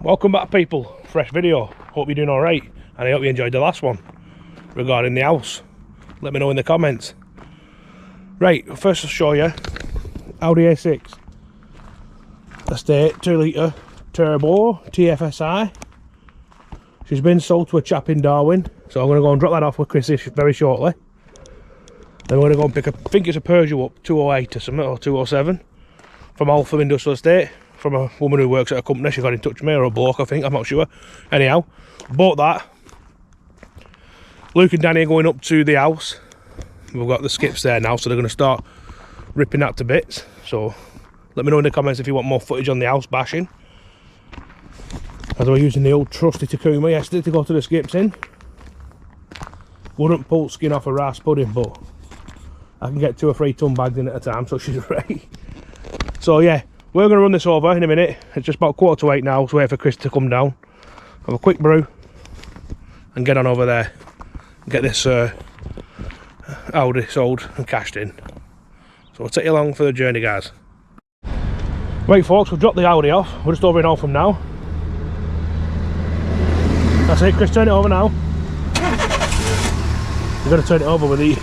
Welcome back, people. Fresh video. Hope you're doing alright, and I hope you enjoyed the last one regarding the house. Let me know in the comments. Right, first I'll show you Audi A6 Estate 2 litre turbo TFSI. She's been sold to a chap in Darwin, so I'm going to go and drop that off with Chris very shortly. Then we're going to go and pick I think it's a Peugeot up 208 or something, or 207 from Alpha Industrial Estate, from a woman who works at a company. She got in touch with me, or a bloke I think, I'm not sure. Anyhow, bought that. Luke and Danny are going up to the house. We've got the skips there now, so they're going to start ripping that to bits. So let me know in the comments if you want more footage on the house bashing, as I was using the old trusty Takuma yesterday to go to the skips in. Wouldn't pull skin off a rice pudding, but I can get 2 or 3 ton bags in at a time, so she's ready. So yeah, we're going to run this over in a minute. It's just about 7:45 now, so wait for Chris to come down, have a quick brew and get on over there and get this Audi sold and cashed in. So we'll take you along for the journey, guys. Right folks, we've dropped the Audi off. We're just over in Alpham now. That's it, Chris, turn it over now. You've got to turn it over with the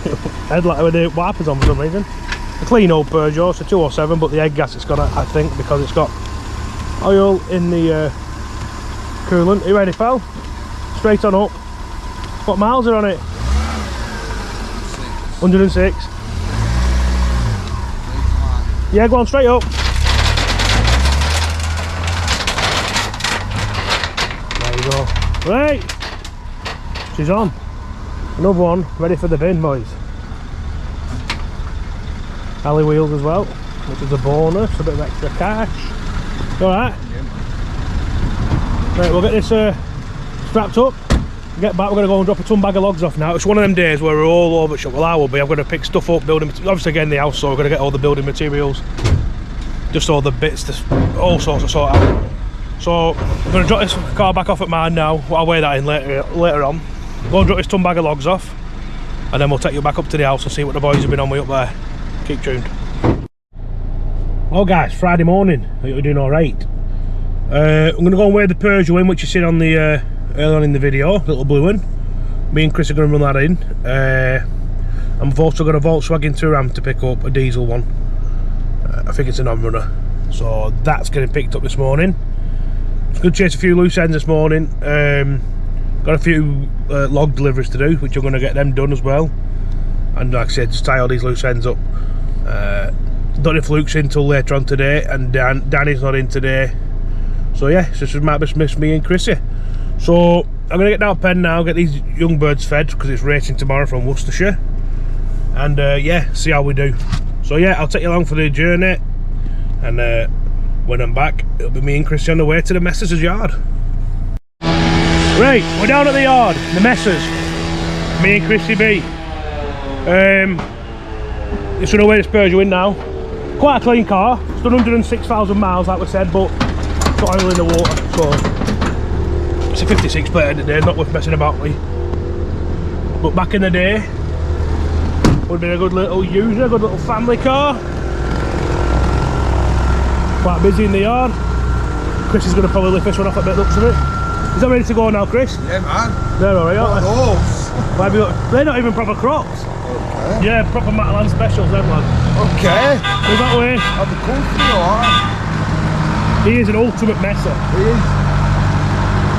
headlight, with the wipers on for some reason. A clean old Peugeot, it's a 207, but the head gas it's got, I think, because it's got oil in the coolant. Are you ready, pal? Straight on up. What miles are on it? 106. Yeah, go on, straight up. There you go. Right, she's on. Another one ready for the bin, boys. Alley wheels as well, which is a bonus, a bit of extra cash. Alright. Right, we'll get this strapped up, get back. We're going to go and drop a ton bag of logs off now. It's one of them days where we're all over the shop. Well, I will be. I'm going to pick stuff up, building, obviously again the house, so we're going to get all the building materials, just all the bits, all sorts of sort out. So I'm going to drop this car back off at mine now. I'll weigh that in later on. Go and drop this ton bag of logs off, and then we'll take you back up to the house and see what the boys have been on with up there. Keep tuned. Well guys, Friday morning. Hope you're doing alright. I'm going to go and weigh the Peugeot in, which you seen on the earlier on in the video, little blue one. Me and Chris are going to run that in. And we've also got a Volkswagen Touran to pick up, a diesel one. I think it's a non-runner. So that's getting picked up this morning. It's going to chase a few loose ends this morning. Got a few log deliveries to do, which I'm going to get them done as well. And like I said, just tie all these loose ends up. Don't know if Luke's in till later on today, and Danny's not in today. So yeah, so this might just miss me and Chrissy. So I'm going to get down pen now, get these young birds fed, because it's racing tomorrow from Worcestershire. And yeah, see how we do. So yeah, I'll take you along for the journey. And when I'm back, it'll be me and Chrissy on the way to the Messers' yard. Right, we're down at the yard, the Messers. Me and Chrissy B. Just going to weigh this Peugeot in now. Quite a clean car. It's done 106,000 miles, like we said, but it's got oil in the water, so it's a 56 plate in the day, not worth messing about with. But back in the day, would have been a good little user, a good little family car. Quite busy in the yard. Chris is going to probably lift this one off a bit, looks of it. Is that ready to go now, Chris? Yeah, man. They're alright, aren't they? Why have you got... They're not even proper crops. Okay. Yeah, proper Matalan specials, them lads. Okay. Move that way. I'll be cool for you, alright? He is an ultimate messer. He is.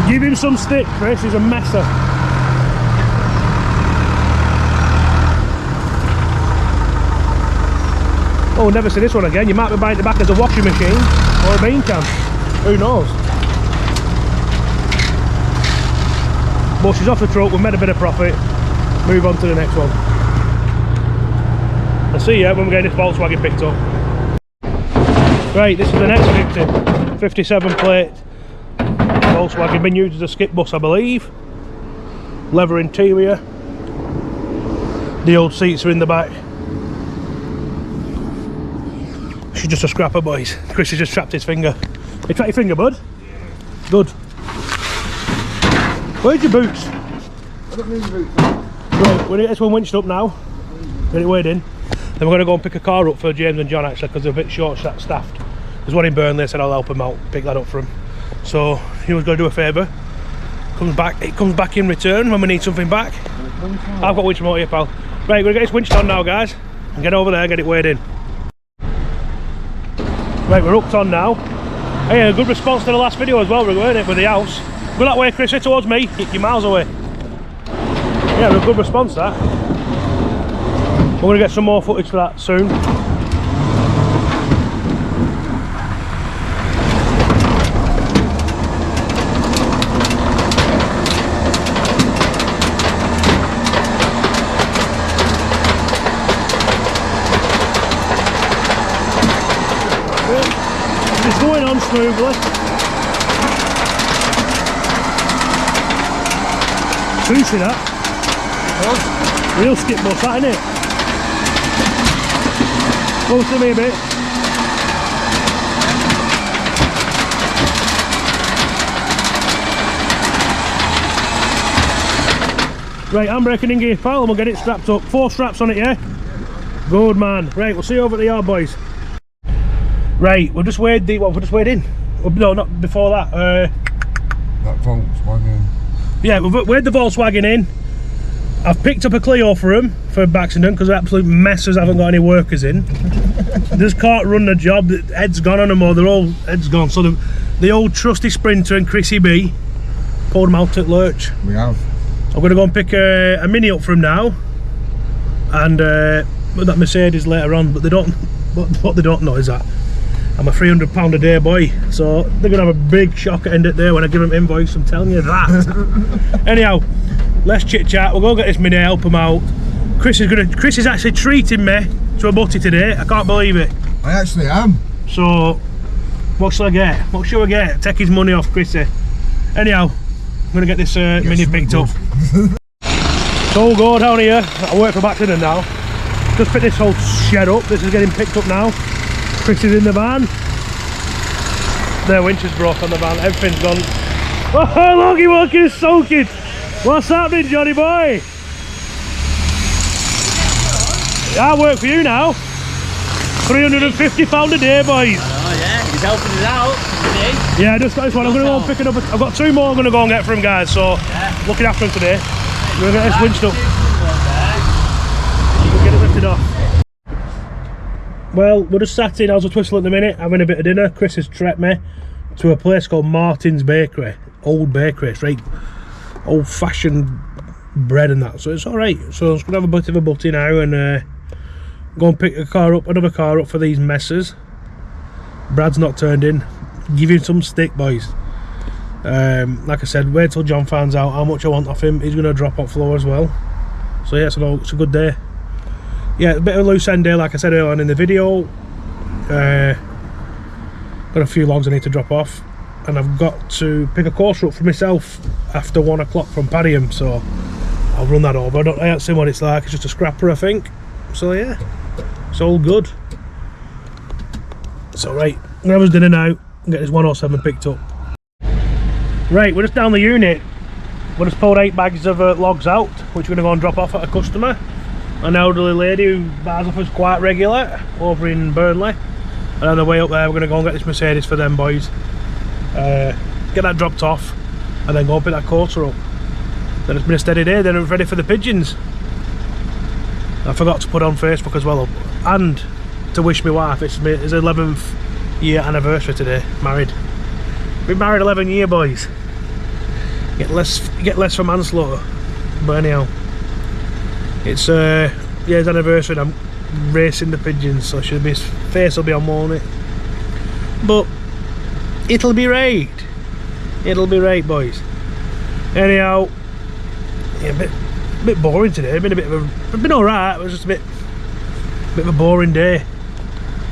Give him some stick, Chris, he's a messer. Oh, never see this one again. You might be buying the back as a washing machine or a bean can. Who knows? But she's off the truck, we've made a bit of profit. Move on to the next one. I'll see you when we get this Volkswagen picked up. Right, this is the next victim. 57 plate Volkswagen, been used as a skip bus I believe. Leather interior. The old seats are in the back. She's just a scrapper, boys. Chris has just trapped his finger. You trapped your finger, bud? Good. Where's your boots? I don't need boots. Right, we're going to get this one winched up now. Get it weighed in. Then we're going to go and pick a car up for James and John actually, because they're a bit short staffed. There's one in Burnley, I said I'll help them out, pick that up for them. So he was going to do a favour. It comes back in return when we need something back. I've got winch remote here, pal. Right, we're going to get this winch on now, guys, and get over there and get it weighed in. Right, we're hooked on now. Hey, a good response to the last video as well, weren't it, with the house. Go that way, Chris, towards me. You're miles away. Yeah, a good response, that. We're going to get some more footage for that soon. It's going on smoothly. Juicy that. Real skip bus, that, innit? Close to me a bit. Right, I'm breaking in gear, pal, and we'll get it strapped up. 4 straps on it, yeah? Good man. Right, we'll see you over at the yard, boys. Right, we've just weighed the, what have we just weighed in? No, not before that. That Volkswagen. Yeah, we've weighed the Volkswagen in. I've picked up a Clio for him for accident because they're absolute messes, haven't got any workers in. Just can't run the job. The head's gone on them, or they're all heads gone. So the old trusty Sprinter and Chrissy B pulled them out at Lurch. We have. I'm going to go and pick a Mini up for him now, and that Mercedes later on. But they don't. What they don't know is that I'm a £300 a day boy, so they're going to have a big shock at the end of the day when I give them invoice. I'm telling you that. Anyhow, let's chit chat. We'll go get this Mini, help him out. Chris is actually treating me to a butty today. I can't believe it. I actually am. So what shall I get? What shall I get? Take his money off Chrissy. Anyhow, I'm going to get this Mini picked up. So we'll go down here. I work for accident now. Just pick this whole shed up. This is getting picked up now. Chris is in the van. Their winch is broke on the van. Everything's gone. Oh, Logie Walking is soaking. What's happening, Johnny boy? I work for you now. £350 a day, boys. Oh yeah, he's helping us out today. Yeah, I just got this one. I'm going to go and pick it up. I've got 2 more I'm going to go and get for him, guys. So looking after him today. We're going to get this winch up. We'll get it lifted off. Well, we're just sat in, I was a twistle at the minute, having a bit of dinner. Chris has trekked me to a place called Martin's Bakery. Old bakery, it's right old fashioned bread and that, so it's alright. So I'm just going to have a bit of a butty now and go and pick another car up for these messes. Brad's not turned in. Give him some stick, boys. Like I said, wait till John finds out how much I want off him. He's going to drop off floor as well. So yeah, it's a good day. Yeah, a bit of a loose end day, like I said earlier on in the video. Got a few logs I need to drop off, and I've got to pick a courser up for myself after 1 o'clock from Padiham, so I'll run that over. I haven't seen what it's like. It's just a scrapper, I think. So yeah, it's all good. So right, I'm gonna have his dinner now and get this 107 picked up. Right, we're just down the unit. We just pulled 8 bags of logs out, which we're gonna go and drop off at a customer. An elderly lady who buys off us quite regular over in Burnley, and on the way up there we're going to go and get this Mercedes for them boys, get that dropped off and then go and pick that quarter up. Then it's been a steady day. Then I'm ready for the pigeons. I forgot to put on Facebook as well, and to wish my wife, it's 11th year anniversary today, married. Been married 11 years, boys. Get less for manslaughter, but anyhow, it's yeah, his anniversary and I'm racing the pigeons, so his face will be on won't it? But it'll be right. It'll be right, boys. Anyhow, yeah, a bit boring today. It's been alright, it was just a bit of a boring day.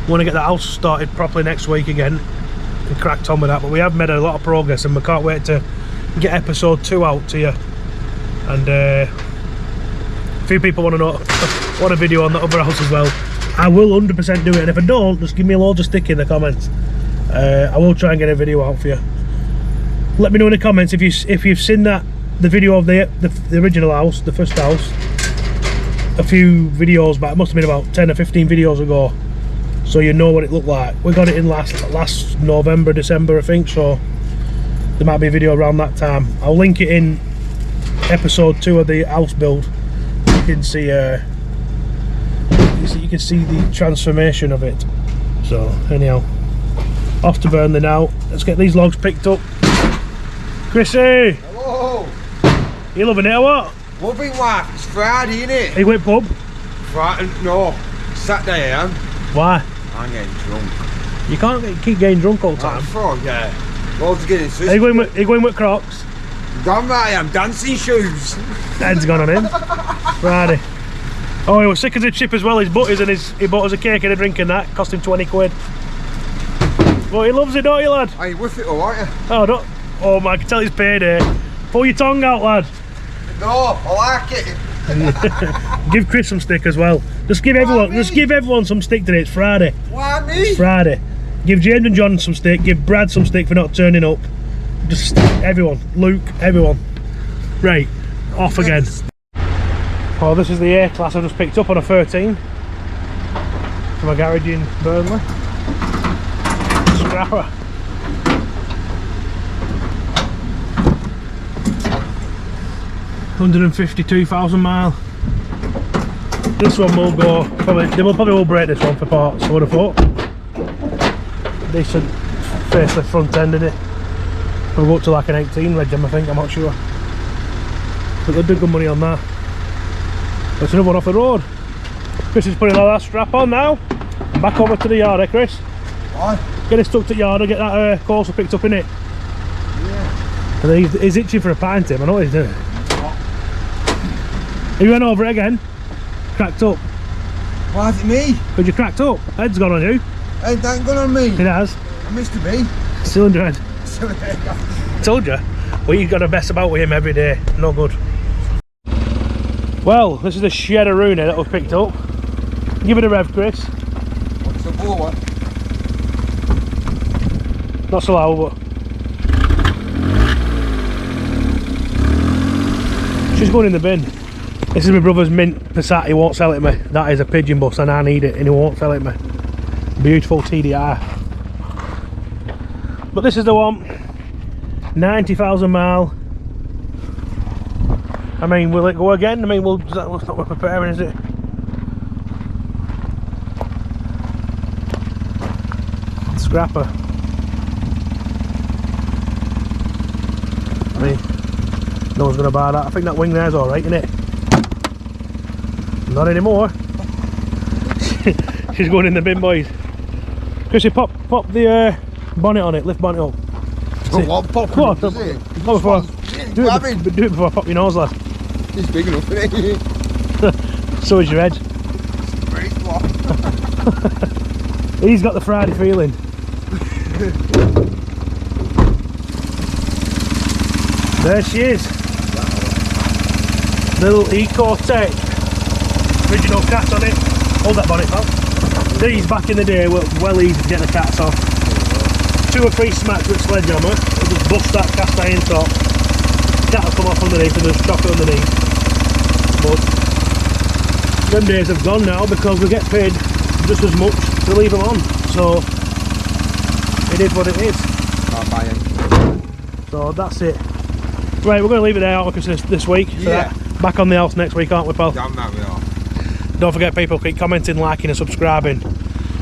Want to get the house started properly next week again and cracked on with that, but we have made a lot of progress and we can't wait to get episode 2 out to you. And a few people want a video on the other house as well. I will 100% do it, and if I don't, just give me loads of stick in the comments. I will try and get a video out for you. Let me know in the comments if you've seen the video of the original house, the first house, a few videos back. It must have been about 10 or 15 videos ago, so you know what it looked like. We got it in last November, December, I think. So there might be a video around that time. I'll link it in episode 2 of the house build. You can see you can see the transformation of it. So anyhow, off to Burnley now. Let's get these logs picked up. Chrissy! Hello! You loving it or what? Loving life. It's Friday, isn't it? Are you with pub? Friday? No. Saturday I am. Why? I'm getting drunk. You can't keep getting drunk all the time. Yeah. Loads of getting Are you going with Crocs? Damn right I am. Dancing shoes. Head's gone on him. Friday. Oh, he was sick as a chip as well. His butties and he bought us a cake and a drink and that. Cost him 20 quid. But he loves it, don't you, lad? Are you with it or aren't you? Oh, don't. Oh, man, I can tell it's payday. Pull your tongue out, lad. No, I like it. Give Chris some stick as well. Just give everyone some stick today. It's Friday. Why me? It's Friday. Give James and John some stick. Give Brad some stick for not turning up. Just everyone. Luke, everyone. Right, off again. Oh, this is the A-Class I just picked up on a 13 from a garage in Burnley. Scrapper. £152,000 mile. This one will go, they probably will break this one for parts, I would have thought. Decent facelift front end in it. We'll go up to like an 18 reg, I think, I'm not sure. But they'll do good money on that. That's another one off the road. Chris is putting all that strap on now. Back over to the yard, eh, Chris? Why? Get it stuck to the yard and get that courser picked up in it. Yeah. And he's itching for a pint, him. I know what he's doing. He went over it again. Cracked up. Why is it me? Because you cracked up. Head's gone on you. Hey, that ain't gone on me. It has. I missed a B. Cylinder head. Told you. Well, you've got to mess about with him every day. No good. Well, this is the Shed-a-Rooney that we've picked up. Give it a rev, Chris. What's the ball one? Not so loud, but she's going in the bin. This is my brother's mint Passat. He won't sell it to me. That is a pigeon bus and I need it and he won't sell it to me. Beautiful TDI. But this is the one. 90,000 mile. I mean, will it go again? I mean, that's not what we're preparing, is it? Scrapper. I mean, no one's going to buy that. I think that wing there's alright, isn't it? Not anymore. She's going in the bin, boys. Chrissy, pop the bonnet on it. Lift bonnet up. Come on, do it before I pop your nose, lad. It's big enough, isn't it? So is your head. Very small. He's got the Friday feeling. There she is. Little Ecotech. Original cat on it. Hold that bonnet, pal. These back in the day were well easy to get the cats off. 2 or 3 smacks with sledgehammer, it'll just bust that cast iron top. Cat will come off underneath and just drop it underneath. But them days have gone now because we get paid just as much to leave them on. So it is what it is. Can't buy it. So that's it. Right, we're going to leave it there, aren't we, this week? So Yeah. Back on the house next week, aren't we, pal? Damn that we are. Don't forget, people, keep commenting, liking and subscribing.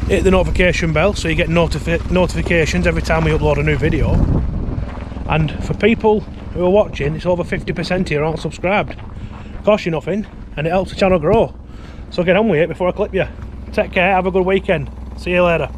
Hit the notification bell so you get notifications every time we upload a new video. And for people who are watching, it's over 50% here aren't subscribed. Costs you nothing and it helps the channel grow. So get on with it before I clip you. Take care, have a good weekend. See you later.